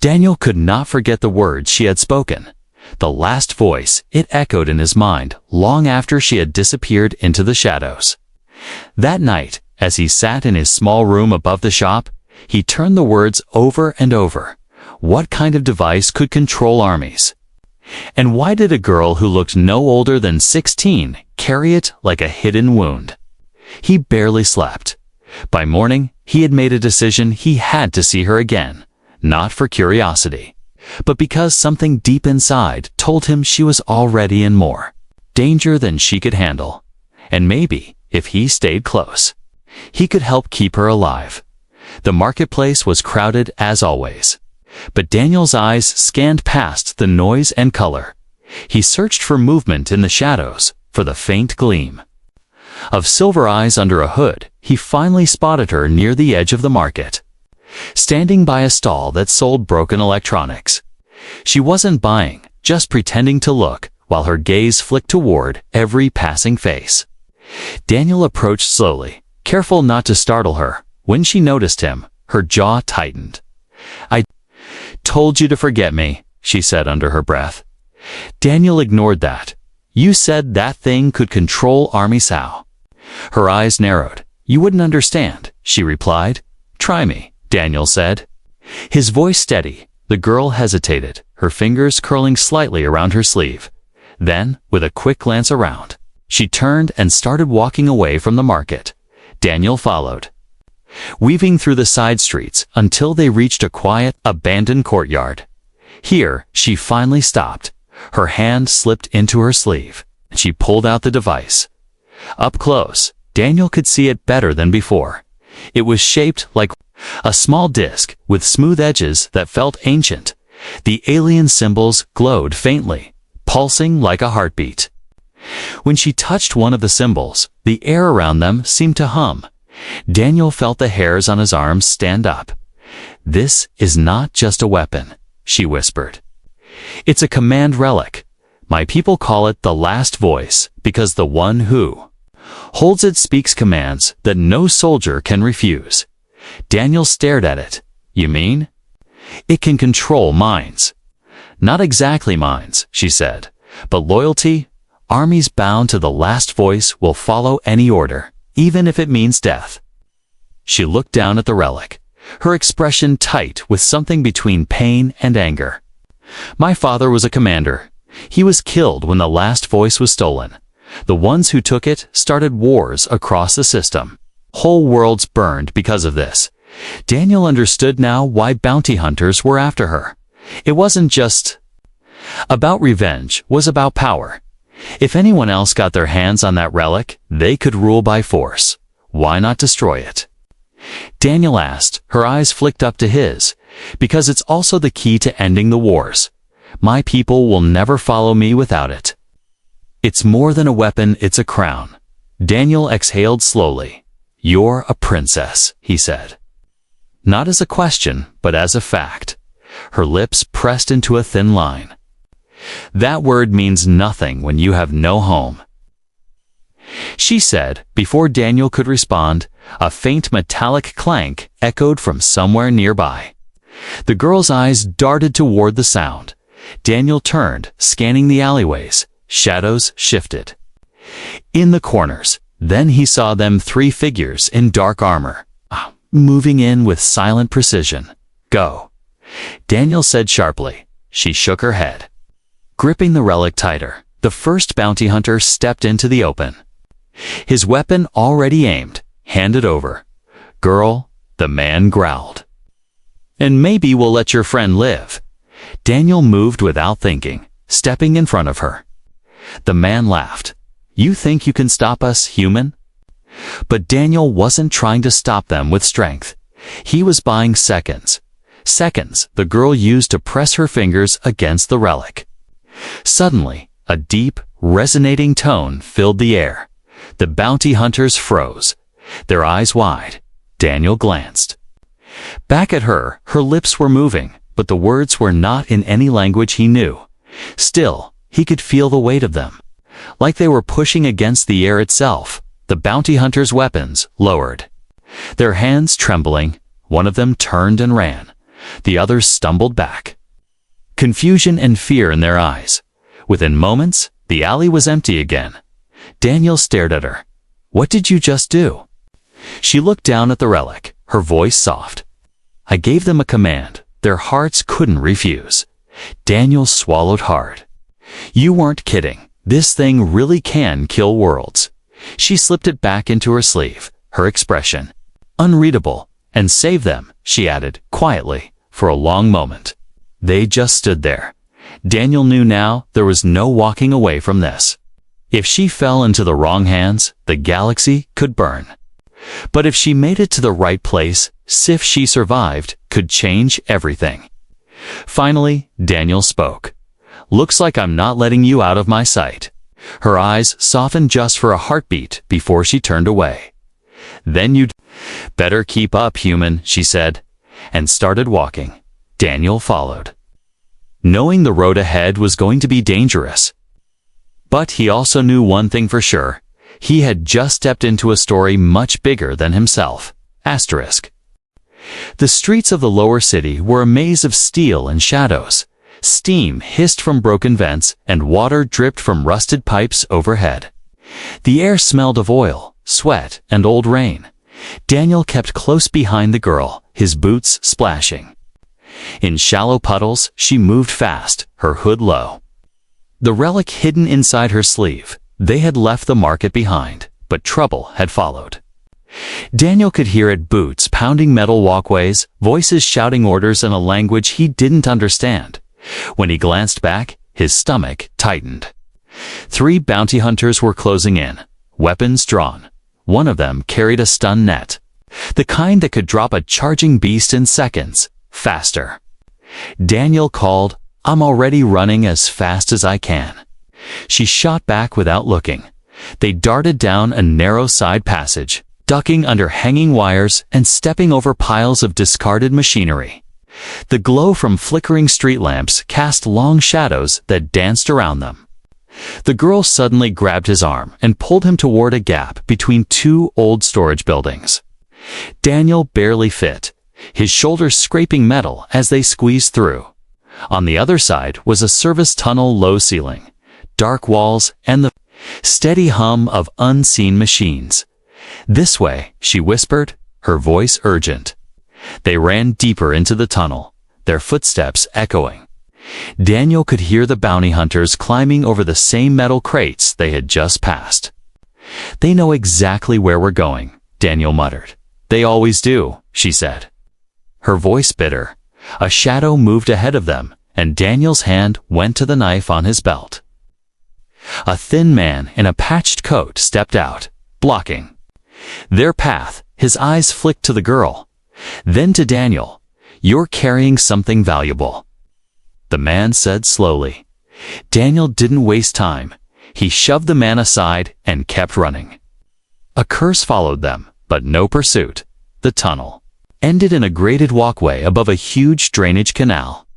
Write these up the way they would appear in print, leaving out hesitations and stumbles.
Daniel could not forget the words she had spoken. The last voice, it echoed in his mind long after she had disappeared into the shadows. That night, as he sat in his small room above the shop, he turned the words over and over. What kind of device could control armies? And why did a girl who looked no older than 16 carry it like a hidden wound? He barely slept. By morning, he had made a decision he had to see her again, not for curiosity, but because something deep inside told him she was already in more danger than she could handle. And maybe, if he stayed close, he could help keep her alive. The marketplace was crowded as always, but Daniel's eyes scanned past the noise and color. He searched for movement in the shadows, for the faint gleam of silver eyes under a hood. He finally spotted her near the edge of the market, standing by a stall that sold broken electronics. She wasn't buying, just pretending to look, while her gaze flicked toward every passing face. Daniel approached slowly, careful not to startle her. When she noticed him, her jaw tightened. "I told you to forget me," she said under her breath. Daniel ignored that. "You said that thing could control armies how?" Her eyes narrowed. "You wouldn't understand," she replied. "Try me," Daniel said. His voice steady. The girl hesitated, her fingers curling slightly around her sleeve. Then, with a quick glance around, she turned and started walking away from the market. Daniel followed, weaving through the side streets until they reached a quiet, abandoned courtyard. Here, she finally stopped. Her hand slipped into her sleeve, and she pulled out the device. Up close, Daniel could see it better than before. It was shaped like a small disc with smooth edges that felt ancient. The alien symbols glowed faintly, pulsing like a heartbeat. When she touched one of the symbols, the air around them seemed to hum. Daniel felt the hairs on his arms stand up. "This is not just a weapon," she whispered. "It's a command relic. My people call it the last voice because the one who holds it speaks commands that no soldier can refuse." Daniel stared at it. "You mean? It can control minds." "Not exactly minds," she said, "but loyalty. Armies bound to the last voice will follow any order, even if it means death." She looked down at the relic, her expression tight with something between pain and anger. "My father was a commander. He was killed when the last voice was stolen. The ones who took it started wars across the system. Whole worlds burned because of this." Daniel understood now why bounty hunters were after her. It wasn't just about revenge, it was about power. If anyone else got their hands on that relic, they could rule by force. Why not destroy it? Daniel asked, her eyes flicked up to his. "Because it's also the key to ending the wars. My people will never follow me without it." "It's more than a weapon, it's a crown." Daniel exhaled slowly. "You're a princess," he said. Not as a question, but as a fact. Her lips pressed into a thin line. "That word means nothing when you have no home," she said. Before Daniel could respond, a faint metallic clank echoed from somewhere nearby. The girl's eyes darted toward the sound. Daniel turned, scanning the alleyways. Shadows shifted in the corners. Then he saw them, 3 figures in dark armor, moving in with silent precision. "Go," Daniel said sharply. She shook her head, gripping the relic tighter. The first bounty hunter stepped into the open, his weapon already aimed. "Hand it over." "Girl," the man growled. "And maybe we'll let your friend live." Daniel moved without thinking, stepping in front of her. The man laughed. "You think you can stop us, human?" But Daniel wasn't trying to stop them with strength. He was buying seconds. Seconds the girl used to press her fingers against the relic. Suddenly, a deep, resonating tone filled the air. The bounty hunters froze, their eyes wide. Daniel glanced back at her. Her lips were moving, but the words were not in any language he knew. Still, he could feel the weight of them, like they were pushing against the air itself. The bounty hunters' weapons lowered, their hands trembling. One of them turned and ran, The others stumbled back, confusion and fear in their eyes. Within moments, the alley was empty again. Daniel stared at her. "What did you just do?" She looked down at the relic, her voice soft. "I gave them a command. Their hearts couldn't refuse." Daniel swallowed hard. "You weren't kidding. This thing really can kill worlds." She slipped it back into her sleeve, her expression unreadable. "And save them," she added, quietly, for a long moment. They just stood there. Daniel knew now there was no walking away from this. If she fell into the wrong hands, the galaxy could burn. But if she made it to the right place, if she survived, could change everything. Finally, Daniel spoke. "Looks like I'm not letting you out of my sight." Her eyes softened just for a heartbeat before she turned away. "Then you'd better keep up, human," she said, and started walking. Daniel followed, knowing the road ahead was going to be dangerous. But he also knew one thing for sure. He had just stepped into a story much bigger than himself. Asterisk. The streets of the lower city were a maze of steel and shadows. Steam hissed from broken vents, and water dripped from rusted pipes overhead. The air smelled of oil, sweat, and old rain. Daniel kept close behind the girl, his boots splashing. In shallow puddles, she moved fast, her hood low, the relic hidden inside her sleeve. They had left the market behind, but trouble had followed. Daniel could hear it: boots pounding metal walkways, voices shouting orders in a language he didn't understand. When he glanced back, his stomach tightened. 3 bounty hunters were closing in, weapons drawn. One of them carried a stun net, the kind that could drop a charging beast in seconds, faster. Daniel called, "I'm already running as fast as I can." She shot back without looking. They darted down a narrow side passage, ducking under hanging wires and stepping over piles of discarded machinery. The glow from flickering street lamps cast long shadows that danced around them. The girl suddenly grabbed his arm and pulled him toward a gap between 2 old storage buildings. Daniel barely fit, his shoulders scraping metal as they squeezed through. On the other side was a service tunnel, low ceiling, dark walls, and the steady hum of unseen machines. "This way," she whispered, her voice urgent. They ran deeper into the tunnel, their footsteps echoing. Daniel could hear the bounty hunters climbing over the same metal crates they had just passed. "They know exactly where we're going," Daniel muttered. "They always do," she said, her voice bitter. A shadow moved ahead of them, and Daniel's hand went to the knife on his belt. A thin man in a patched coat stepped out, blocking their path. His eyes flicked to the girl, then to Daniel. "You're carrying something valuable," the man said slowly. Daniel didn't waste time. He shoved the man aside and kept running. A curse followed them, but no pursuit. The tunnel ended in a grated walkway above a huge drainage canal.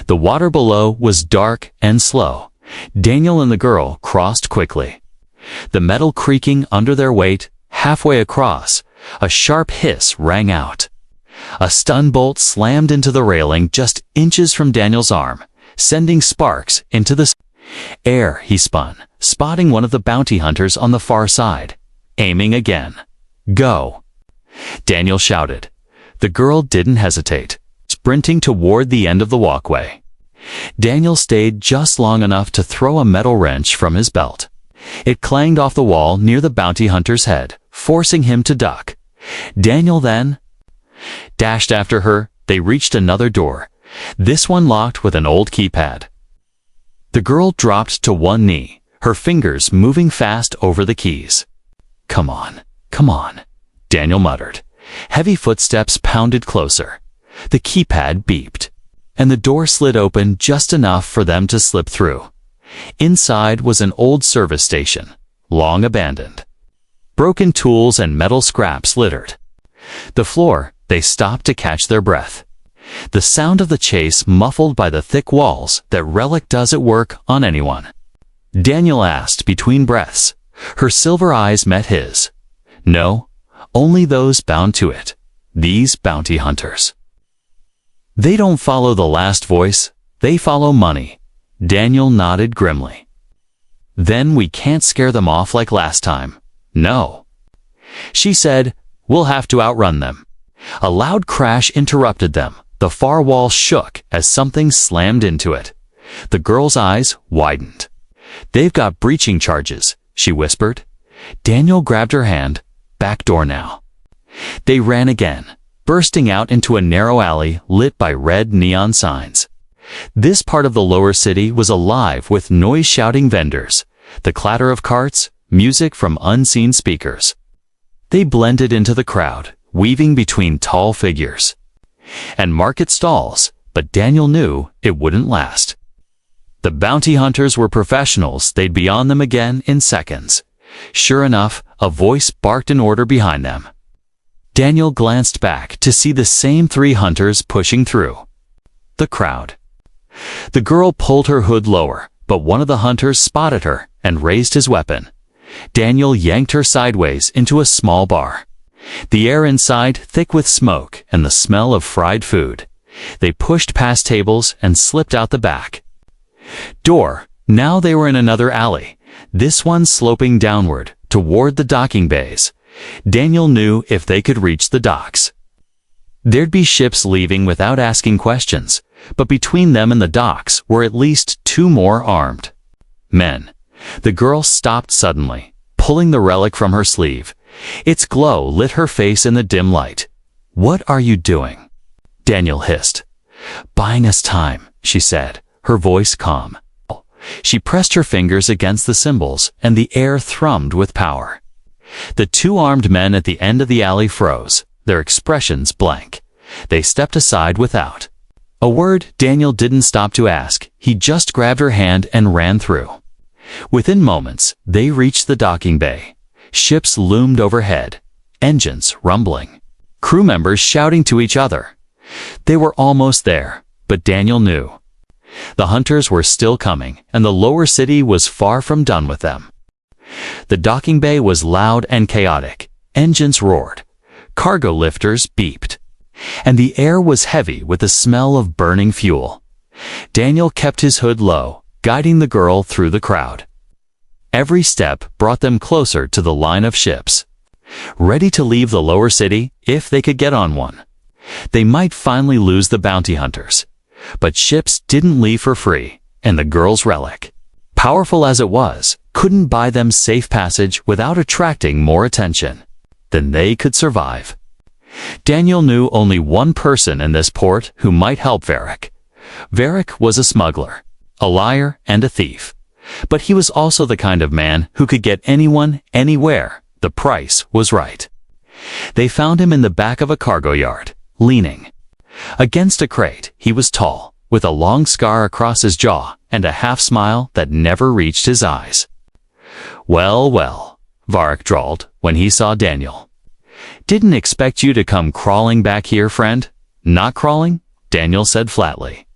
The water below was dark and slow. Daniel and the girl crossed quickly, the metal creaking under their weight. Halfway across, a sharp hiss rang out. A stun bolt slammed into the railing just inches from Daniel's arm, sending sparks into the air. He spun, spotting one of the bounty hunters on the far side. Aiming again. "Go!" Daniel shouted. The girl didn't hesitate, sprinting toward the end of the walkway. Daniel stayed just long enough to throw a metal wrench from his belt. It clanged off the wall near the bounty hunter's head, forcing him to duck. Daniel then dashed after her. They reached another door, this one locked with an old keypad. The girl dropped to one knee, her fingers moving fast over the keys. Come on," Daniel muttered. Heavy footsteps pounded closer. The keypad beeped, and the door slid open just enough for them to slip through. Inside was an old service station, long abandoned. Broken tools and metal scraps littered the floor. They stopped to catch their breath. The sound of the chase muffled by the thick walls that Relic does at work on anyone. Daniel asked between breaths. Her silver eyes met his. No, only those bound to it. These bounty hunters. They don't follow the last voice, they follow money. Daniel nodded grimly. Then we can't scare them off like last time. No. She said, we'll have to outrun them. A loud crash interrupted them. The far wall shook as something slammed into it. The girl's eyes widened. They've got breaching charges, she whispered. Daniel grabbed her hand. Back door now. They ran again, bursting out into a narrow alley lit by red neon signs. This part of the lower city was alive with noise-shouting vendors, the clatter of carts, music from unseen speakers. They blended into the crowd, weaving between tall figures. And market stalls, but Daniel knew it wouldn't last. The bounty hunters were professionals. They'd be on them again in seconds. Sure enough, a voice barked an order behind them. Daniel glanced back to see the same 3 hunters pushing through. The crowd. The girl pulled her hood lower, but one of the hunters spotted her and raised his weapon. Daniel yanked her sideways into a small bar. The air inside thick with smoke and the smell of fried food. They pushed past tables and slipped out the back door. Now they were in another alley, this one sloping downward toward the docking bays. Daniel knew if they could reach the docks, there'd be ships leaving without asking questions, but between them and the docks were at least 2 more armed men. The girl stopped suddenly, pulling the relic from her sleeve. Its glow lit her face in the dim light. What are you doing? Daniel hissed. Buying us time, she said, her voice calm. She pressed her fingers against the symbols, and the air thrummed with power. The 2 armed men at the end of the alley froze, their expressions blank. They stepped aside without a word. Daniel didn't stop to ask. He just grabbed her hand and ran through. Within moments, they reached the docking bay. Ships loomed overhead, engines rumbling, crew members shouting to each other. They were almost there, but Daniel knew. The hunters were still coming, and the lower city was far from done with them. The docking bay was loud and chaotic. Engines roared. Cargo lifters beeped. And the air was heavy with the smell of burning fuel. Daniel kept his hood low, guiding the girl through the crowd. Every step brought them closer to the line of ships, ready to leave the lower city if they could get on one. They might finally lose the bounty hunters. But ships didn't leave for free, and the girl's relic, powerful as it was, couldn't buy them safe passage without attracting more attention than they could survive. Daniel knew only one person in this port who might help Varric. Varric was a smuggler, a liar, and a thief. But he was also the kind of man who could get anyone, anywhere. The price was right. They found him in the back of a cargo yard, leaning against a crate. He was tall, with a long scar across his jaw and a half-smile that never reached his eyes. Well, well, Varric drawled when he saw Daniel. Didn't expect you to come crawling back here, friend. Not crawling, Daniel said flatly.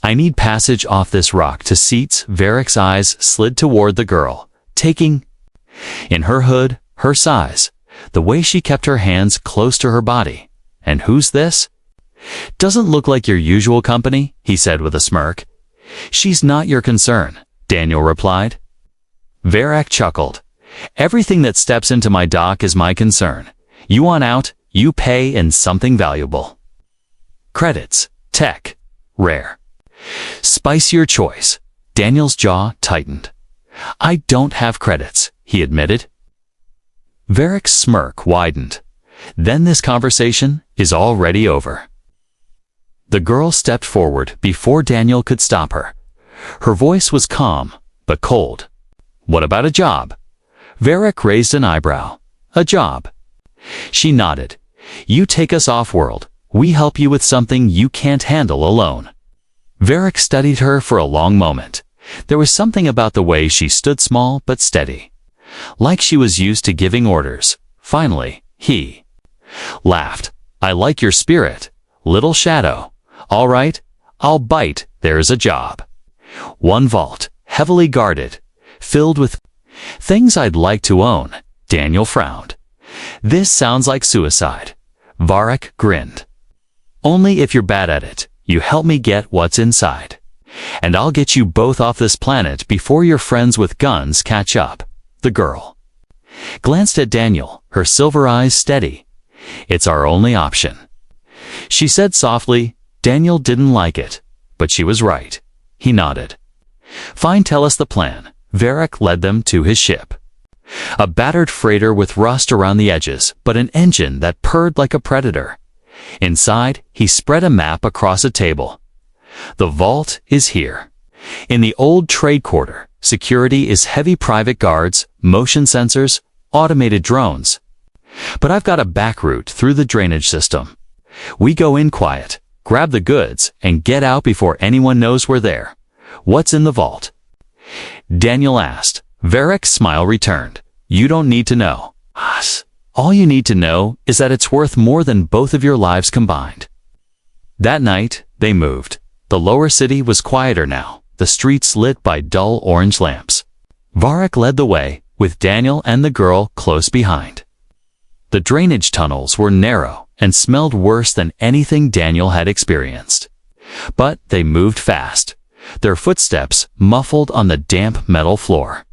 I need passage off this rock to seats. Varric's eyes slid toward the girl, taking in her hood, her size, the way she kept her hands close to her body. And who's this? Doesn't look like your usual company, he said with a smirk. She's not your concern, Daniel replied. Varric chuckled. Everything that steps into my dock is my concern. You want out, you pay in something valuable. Credits, tech, rare. Spice your choice. Daniel's jaw tightened. I don't have credits, he admitted. Varric's smirk widened. Then this conversation is already over. The girl stepped forward before Daniel could stop her. Her voice was calm, but cold. What about a job? Varric raised an eyebrow. A job. She nodded. You take us off-world. We help you with something you can't handle alone. Varric studied her for a long moment. There was something about the way she stood small but steady, like she was used to giving orders. Finally, he laughed. I like your spirit, little shadow. All right, I'll bite. There's a job. One vault, heavily guarded, filled with things I'd like to own. Daniel frowned. This sounds like suicide. Varric grinned. Only if you're bad at it, you help me get what's inside. And I'll get you both off this planet before your friends with guns catch up." The girl glanced at Daniel, her silver eyes steady. "It's our only option," she said softly. Daniel didn't like it, but she was right. He nodded. "Fine, tell us the plan." Varric led them to his ship. A battered freighter with rust around the edges, but an engine that purred like a predator. Inside, he spread a map across a table. "The vault is here. In the old trade quarter, security is heavy private guards, motion sensors, automated drones. But I've got a back route through the drainage system. We go in quiet, grab the goods, and get out before anyone knows we're there. What's in the vault?" Daniel asked. Varric's smile returned. "You don't need to know. All you need to know is that it's worth more than both of your lives combined." That night, they moved. The lower city was quieter now, the streets lit by dull orange lamps. Varric led the way, with Daniel and the girl close behind. The drainage tunnels were narrow and smelled worse than anything Daniel had experienced. But they moved fast, their footsteps muffled on the damp metal floor.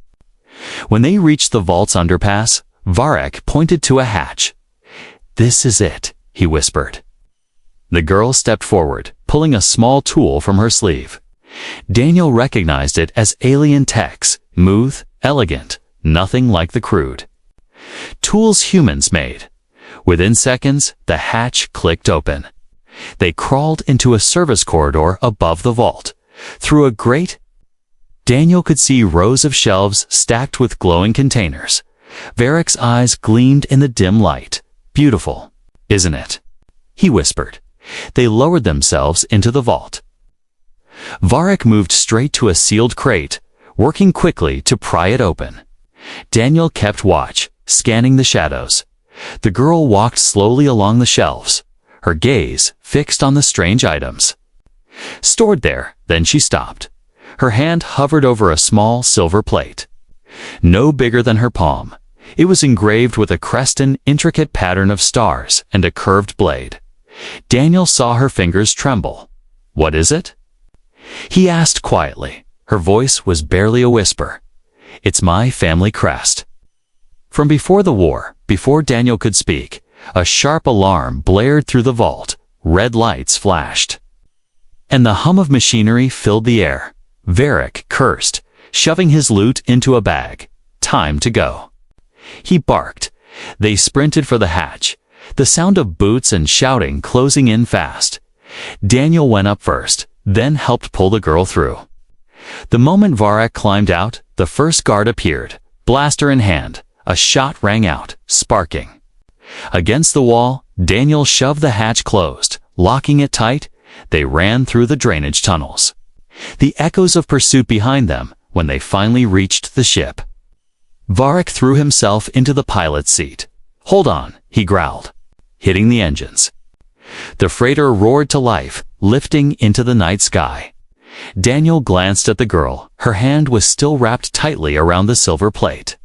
When they reached the vault's underpass, Varric pointed to a hatch. "This is it," he whispered. The girl stepped forward, pulling a small tool from her sleeve. Daniel recognized it as alien techs, smooth, elegant, nothing like the crude tools humans made. Within seconds, the hatch clicked open. They crawled into a service corridor above the vault. Through a grate, Daniel could see rows of shelves stacked with glowing containers. Varric's eyes gleamed in the dim light. "Beautiful, isn't it?" he whispered. They lowered themselves into the vault. Varric moved straight to a sealed crate, working quickly to pry it open. Daniel kept watch, scanning the shadows. The girl walked slowly along the shelves, her gaze fixed on the strange items stored there. Then she stopped. Her hand hovered over a small silver plate. No bigger than her palm, it was engraved with a crescent, intricate pattern of stars and a curved blade. Daniel saw her fingers tremble. "What is it?" he asked quietly. Her voice was barely a whisper. "It's my family crest." From before the war, before Daniel could speak, a sharp alarm blared through the vault. Red lights flashed, and the hum of machinery filled the air. Varric cursed, shoving his loot into a bag. "Time to go," he barked. They sprinted for the hatch, the sound of boots and shouting closing in fast. Daniel went up first, then helped pull the girl through. The moment Varric climbed out, the first guard appeared, blaster in hand. A shot rang out, sparking. Against the wall, Daniel shoved the hatch closed, locking it tight. They ran through the drainage tunnels, the echoes of pursuit behind them when they finally reached the ship. Varric threw himself into the pilot's seat. "Hold on," he growled, hitting the engines. The freighter roared to life, lifting into the night sky. Daniel glanced at the girl. Her hand was still wrapped tightly around the silver plate,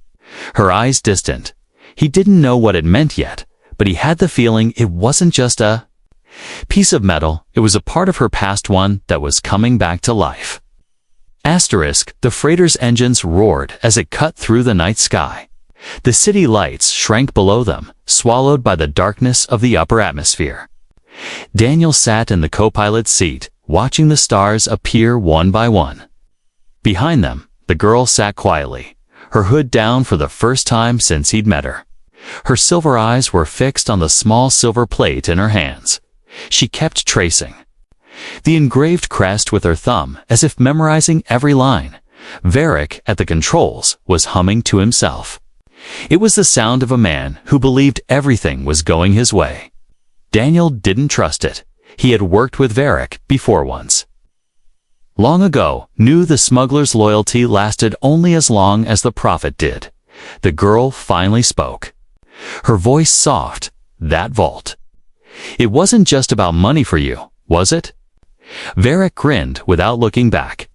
her eyes distant. He didn't know what it meant yet, but he had the feeling it wasn't just a piece of metal, it was a part of her past, one that was coming back to life. The freighter's engines roared as it cut through the night sky. The city lights shrank below them, swallowed by the darkness of the upper atmosphere. Daniel sat in the co-pilot's seat, watching the stars appear one by one. Behind them, the girl sat quietly, her hood down for the first time since he'd met her. Her silver eyes were fixed on the small silver plate in her hands. She kept tracing the engraved crest with her thumb, as if memorizing every line. Varric, at the controls, was humming to himself. It was the sound of a man who believed everything was going his way. Daniel didn't trust it. He had worked with Varric before once. Long ago, knew the smuggler's loyalty lasted only as long as the prophet did. The girl finally spoke. Her voice soft. "That vault. It wasn't just about money for you, was it?" Varric grinned without looking back.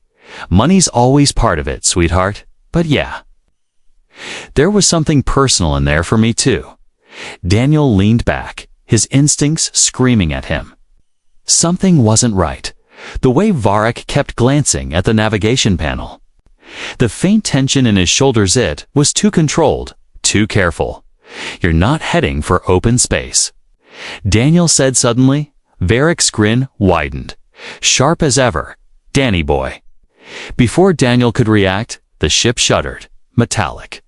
"Money's always part of it, sweetheart, but yeah. There was something personal in there for me too." Daniel leaned back, his instincts screaming at him. Something wasn't right. The way Varric kept glancing at the navigation panel. The faint tension in his shoulders, it was too controlled, too careful. You're not heading for open space. Daniel said suddenly. Varric's grin widened. Sharp as ever. Danny boy. Before Daniel could react, the ship shuddered, metallic.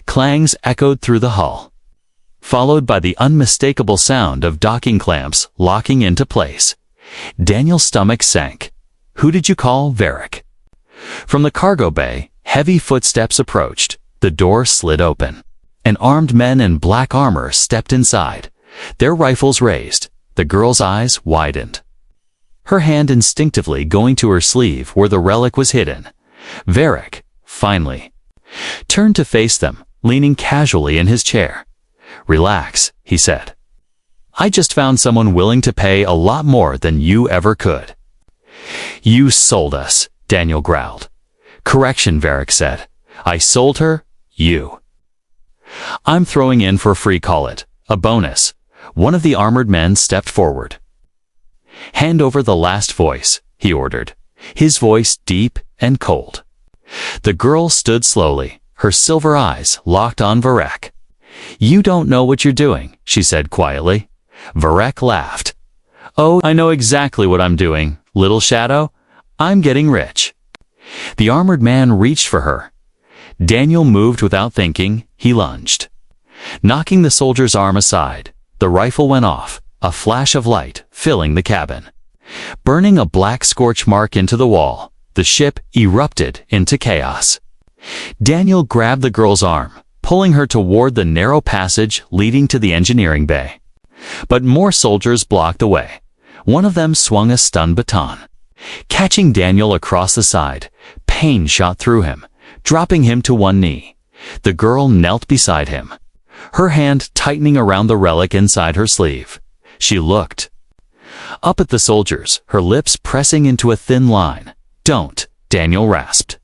Clangs echoed through the hull, followed by the unmistakable sound of docking clamps locking into place. Daniel's stomach sank. Who did you call Varric? From the cargo bay, heavy footsteps approached. The door slid open. An armed men in black armor stepped inside, their rifles raised. The girl's eyes widened, her hand instinctively going to her sleeve where the relic was hidden. Varric, finally, turned to face them, leaning casually in his chair. Relax, he said. I just found someone willing to pay a lot more than you ever could. You sold us, Daniel growled. Correction, Varric said. I sold her, you. I'm throwing in for free, call it a bonus. One of the armored men stepped forward. Hand over the last voice, he ordered, his voice deep and cold. The girl stood slowly, her silver eyes locked on Varric. You don't know what you're doing, she said quietly. Varric laughed. Oh, I know exactly what I'm doing, little shadow. I'm getting rich. The armored man reached for her. Daniel moved without thinking. He lunged, knocking the soldier's arm aside. The rifle went off, a flash of light filling the cabin. Burning a black scorch mark into the wall, the ship erupted into chaos. Daniel grabbed the girl's arm, pulling her toward the narrow passage leading to the engineering bay. But more soldiers blocked the way. One of them swung a stun baton, catching Daniel across the side. Pain shot through him, dropping him to one knee. The girl knelt beside him, her hand tightening around the relic inside her sleeve. She looked up at the soldiers, her lips pressing into a thin line. Don't, Daniel rasped,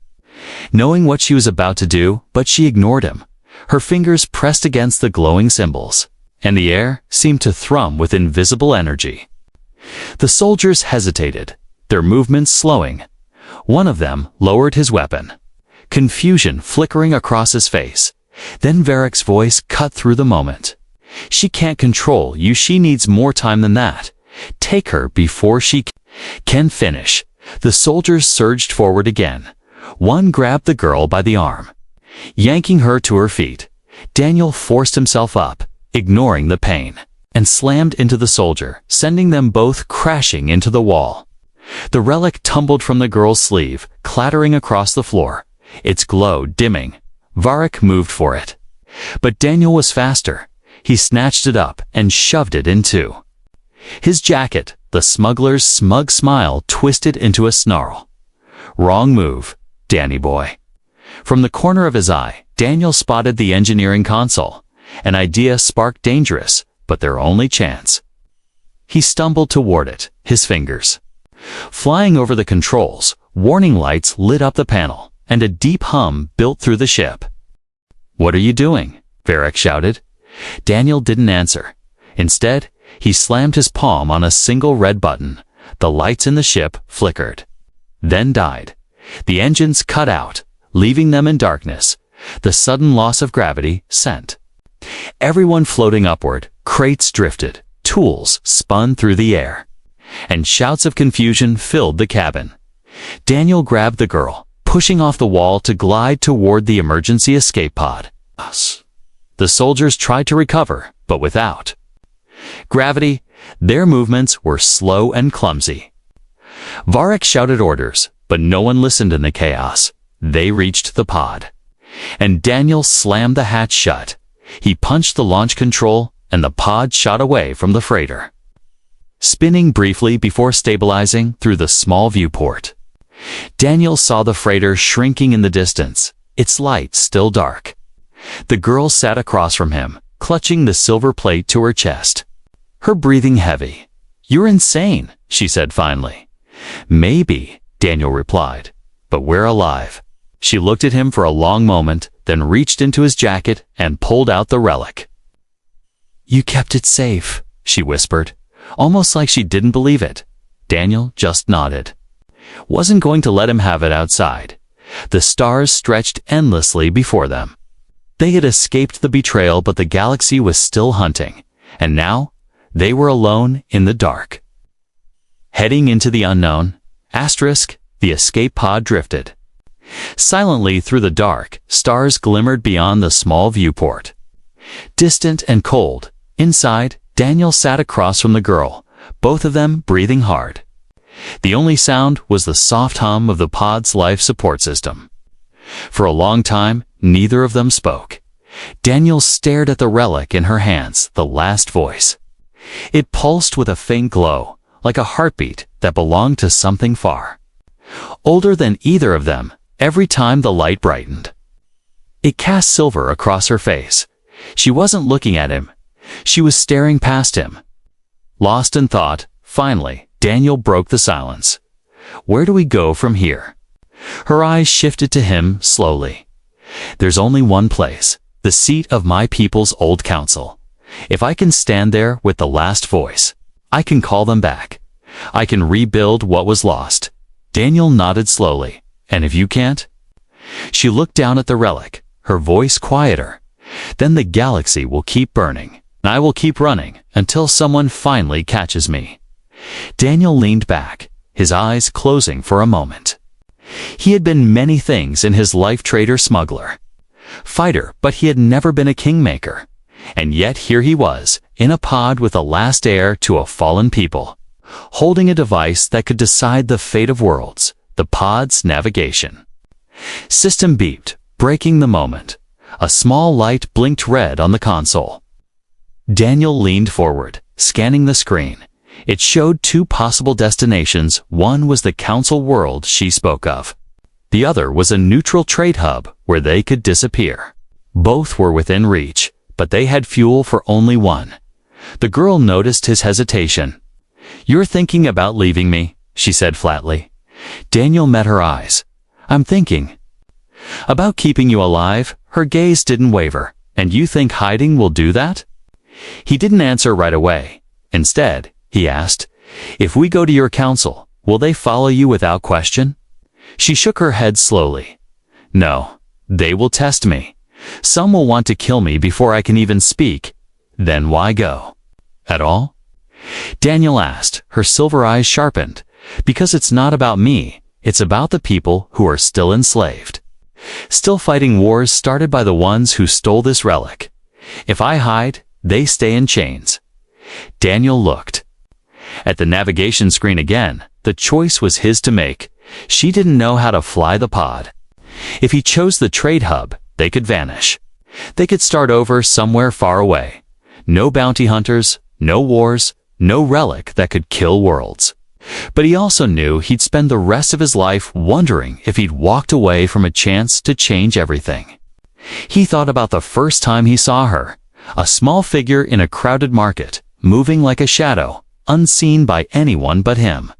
knowing what she was about to do, but she ignored him. Her fingers pressed against the glowing symbols, and the air seemed to thrum with invisible energy. The soldiers hesitated, their movements slowing. One of them lowered his weapon, confusion flickering across his face. Then Varric's voice cut through the moment. She can't control you. She needs more time than that. Take her before she can finish. The soldiers surged forward again. One grabbed the girl by the arm, yanking her to her feet. Daniel forced himself up, ignoring the pain, and slammed into the soldier, sending them both crashing into the wall. The relic tumbled from the girl's sleeve, clattering across the floor, its glow dimming. Varric moved for it, but Daniel was faster. He snatched it up and shoved it in two. His jacket, the smuggler's smug smile twisted into a snarl. Wrong move, Danny boy. From the corner of his eye, Daniel spotted the engineering console. An idea sparked dangerous, but their only chance. He stumbled toward it, his fingers flying over the controls. Warning lights lit up the panel, and a deep hum built through the ship. What are you doing? Varric shouted. Daniel didn't answer. Instead, he slammed his palm on a single red button. The lights in the ship flickered, then died. The engines cut out, leaving them in darkness. The sudden loss of gravity sent everyone floating upward. Crates drifted, tools spun through the air, and shouts of confusion filled the cabin. Daniel grabbed the girl, pushing off the wall to glide toward the emergency escape pod. The soldiers tried to recover, but without gravity, their movements were slow and clumsy. Varric shouted orders, but no one listened in the chaos. They reached the pod, and Daniel slammed the hatch shut. He punched the launch control, and the pod shot away from the freighter, spinning briefly before stabilizing through the small viewport. Daniel saw the freighter shrinking in the distance, its lights still dark. The girl sat across from him, clutching the silver plate to her chest, her breathing heavy. You're insane, she said finally. Maybe, Daniel replied, but we're alive. She looked at him for a long moment, then reached into his jacket and pulled out the relic. You kept it safe, she whispered. almost like she didn't believe it. Daniel just nodded. Wasn't going to let him have it outside. The stars stretched endlessly before them. They had escaped the betrayal, but the galaxy was still hunting, and now they were alone in the dark. Heading into the unknown, the escape pod drifted. Silently through the dark, stars glimmered beyond the small viewport. Distant and cold, inside, Daniel sat across from the girl, both of them breathing hard. The only sound was the soft hum of the pod's life support system. For a long time, neither of them spoke. Daniel stared at the relic in her hands, the last voice. It pulsed with a faint glow, like a heartbeat that belonged to something far. Older than either of them, every time the light brightened. It cast silver across her face. She wasn't looking at him. She was staring past him. Lost in thought, finally, Daniel broke the silence. Where do we go from here? Her eyes shifted to him slowly. There's only one place, the seat of my people's old council. If I can stand there with the last voice, I can call them back. I can rebuild what was lost. Daniel nodded slowly. And if you can't? She looked down at the relic, her voice quieter. Then the galaxy will keep burning, and I will keep running until someone finally catches me. Daniel leaned back, his eyes closing for a moment. He had been many things in his life: trader, smuggler, fighter, but he had never been a kingmaker. And yet here he was, in a pod with the last heir to a fallen people, holding a device that could decide the fate of worlds, the pod's navigation. System beeped, breaking the moment. A small light blinked red on the console. Daniel leaned forward, scanning the screen. It showed two possible destinations. One was the council world she spoke of. The other was a neutral trade hub where they could disappear. Both were within reach, but they had fuel for only one. The girl noticed his hesitation. "You're thinking about leaving me," she said flatly. Daniel met her eyes. "I'm thinking about keeping you alive." Her gaze didn't waver. "And you think hiding will do that?" He didn't answer right away. Instead, he asked, "If we go to your council, will they follow you without question?" She shook her head slowly. "No, they will test me. Some will want to kill me before I can even speak. Then why go at all?" Daniel asked, her silver eyes sharpened. "Because it's not about me, it's about the people who are still enslaved. Still fighting wars started by the ones who stole this relic. If I hide, they stay in chains." Daniel looked at the navigation screen again. The choice was his to make. She didn't know how to fly the pod. If he chose the trade hub, they could vanish. They could start over somewhere far away. No bounty hunters, no wars, no relic that could kill worlds. But he also knew he'd spend the rest of his life wondering if he'd walked away from a chance to change everything. He thought about the first time he saw her, a small figure in a crowded market, moving like a shadow, unseen by anyone but him.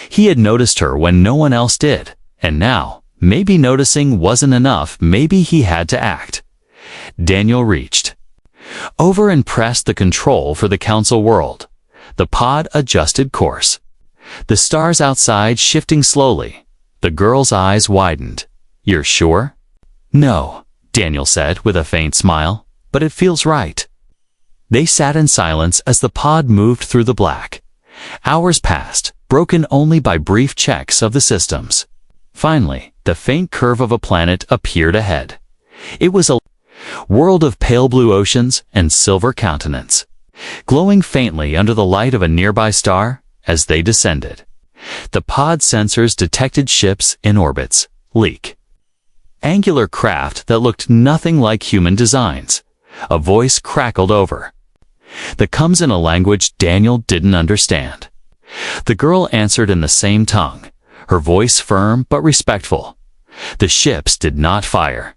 He had noticed her when no one else did, and now, maybe noticing wasn't enough, maybe he had to act. Daniel reached over and pressed the control for the council world. The pod adjusted course. The stars outside shifting slowly. The girl's eyes widened. "You're sure?" "No," Daniel said with a faint smile, "but it feels right." They sat in silence as the pod moved through the black. Hours passed, broken only by brief checks of the systems. Finally, the faint curve of a planet appeared ahead. It was a world of pale blue oceans and silver countenance, glowing faintly under the light of a nearby star. As they descended, the pod sensors detected ships in orbits, angular craft that looked nothing like human designs. A voice crackled over. That comes in a language Daniel didn't understand. The girl answered in the same tongue, her voice firm but respectful. The ships did not fire.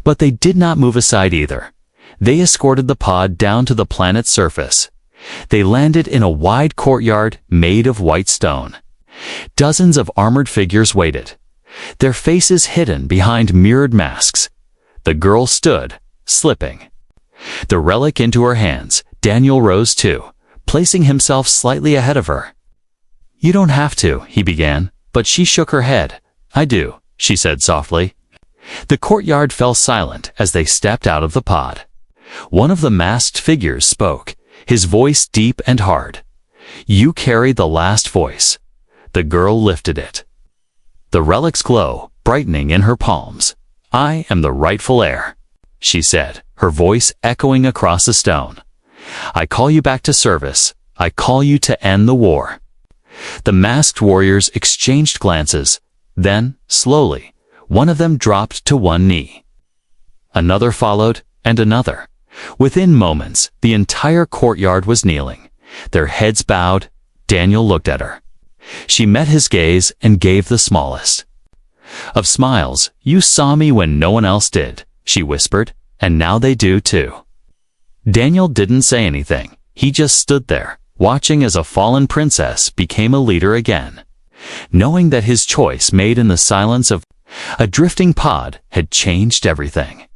But they did not move aside either. They escorted the pod down to the planet's surface. They landed in a wide courtyard made of white stone. Dozens of armored figures waited, their faces hidden behind mirrored masks. The girl stood, slipping the relic into her hands. Daniel rose too, placing himself slightly ahead of her. "You don't have to," he began, but she shook her head. "I do," she said softly. The courtyard fell silent as they stepped out of the pod. One of the masked figures spoke, his voice deep and hard. "You carry the last voice." The girl lifted it. The relic's glow, brightening in her palms. "I am the rightful heir," she said, her voice echoing across the stone. "I call you back to service. I call you to end the war." The masked warriors exchanged glances. Then, slowly, one of them dropped to one knee. Another followed, and another. Within moments, the entire courtyard was kneeling. Their heads bowed. Daniel looked at her. She met his gaze and gave the smallest of smiles. "You saw me when no one else did," she whispered, "and now they do too." Daniel didn't say anything. He just stood there, watching as a fallen princess became a leader again, knowing that his choice made in the silence of a drifting pod had changed everything.